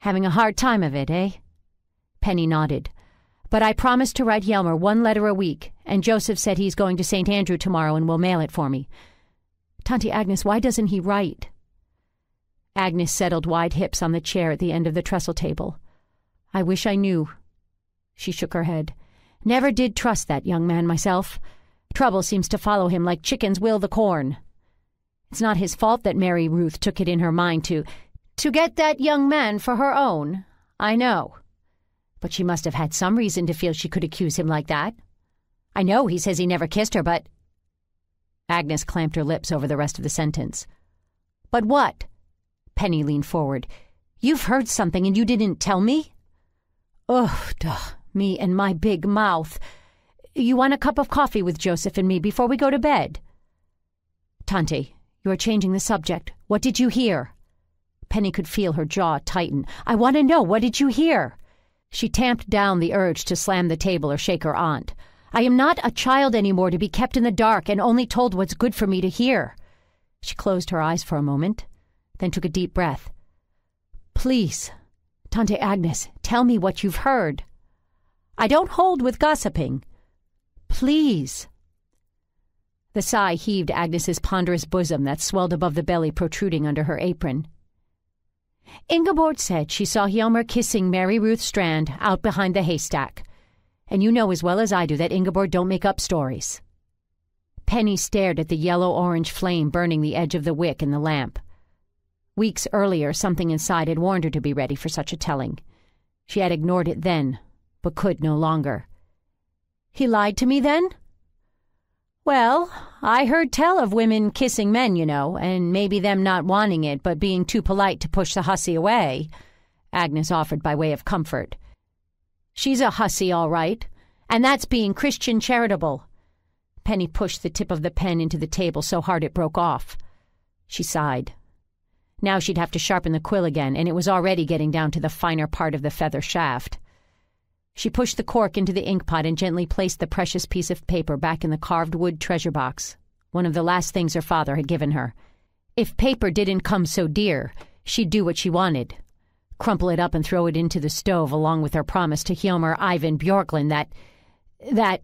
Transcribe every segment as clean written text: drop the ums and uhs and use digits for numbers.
Having a hard time of it, eh? Penny nodded. But I promised to write Hjelmer 1 letter a week, and Joseph said he's going to St. Andrew tomorrow and will mail it for me. Tante Agnes, why doesn't he write? Agnes settled wide hips on the chair at the end of the trestle table. I wish I knew. She shook her head. Never did trust that young man myself. Trouble seems to follow him like chickens will the corn. It's not his fault that Mary Ruth took it in her mind to get that young man for her own. I know. But she must have had some reason to feel she could accuse him like that. I know he says he never kissed her, but... Agnes clamped her lips over the rest of the sentence. But what? Penny leaned forward. You've heard something and you didn't tell me? Ugh, duh, me and my big mouth. You want a cup of coffee with Joseph and me before we go to bed? Tante, you're changing the subject. What did you hear? Penny could feel her jaw tighten. I want to know, what did you hear? She tamped down the urge to slam the table or shake her aunt. I am not a child anymore to be kept in the dark and only told what's good for me to hear. She closed her eyes for a moment, then took a deep breath. Please, Tante Agnes, tell me what you've heard. I don't hold with gossiping. Please. The sigh heaved Agnes's ponderous bosom that swelled above the belly protruding under her apron. Ingeborg said she saw Hjelmer kissing Mary Ruth Strand out behind the haystack. And you know as well as I do that Ingeborg don't make up stories. Penny stared at the yellow-orange flame burning the edge of the wick in the lamp. Weeks earlier, something inside had warned her to be ready for such a telling. She had ignored it then, but could no longer. He lied to me then? Well, I heard tell of women kissing men, you know, and maybe them not wanting it but being too polite to push the hussy away, Agnes offered by way of comfort. She's a hussy, all right, and that's being Christian charitable. Penny pushed the tip of the pen into the table so hard it broke off. She sighed. Now she'd have to sharpen the quill again, and it was already getting down to the finer part of the feather shaft. She pushed the cork into the ink pot and gently placed the precious piece of paper back in the carved wood treasure box, one of the last things her father had given her. If paper didn't come so dear, she'd do what she wanted. Crumple it up and throw it into the stove along with her promise to Hjelmer Ivan Bjorklund that...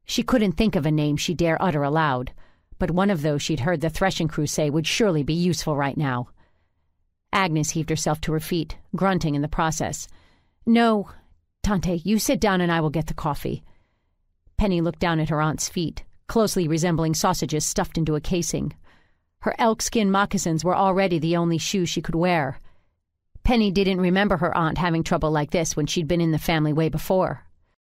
She couldn't think of a name she dare utter aloud, but one of those she'd heard the threshing crew say would surely be useful right now. Agnes heaved herself to her feet, grunting in the process. No, Tante, you sit down and I will get the coffee. Penny looked down at her aunt's feet, closely resembling sausages stuffed into a casing. Her elk-skin moccasins were already the only shoes she could wear. Penny didn't remember her aunt having trouble like this when she'd been in the family way before.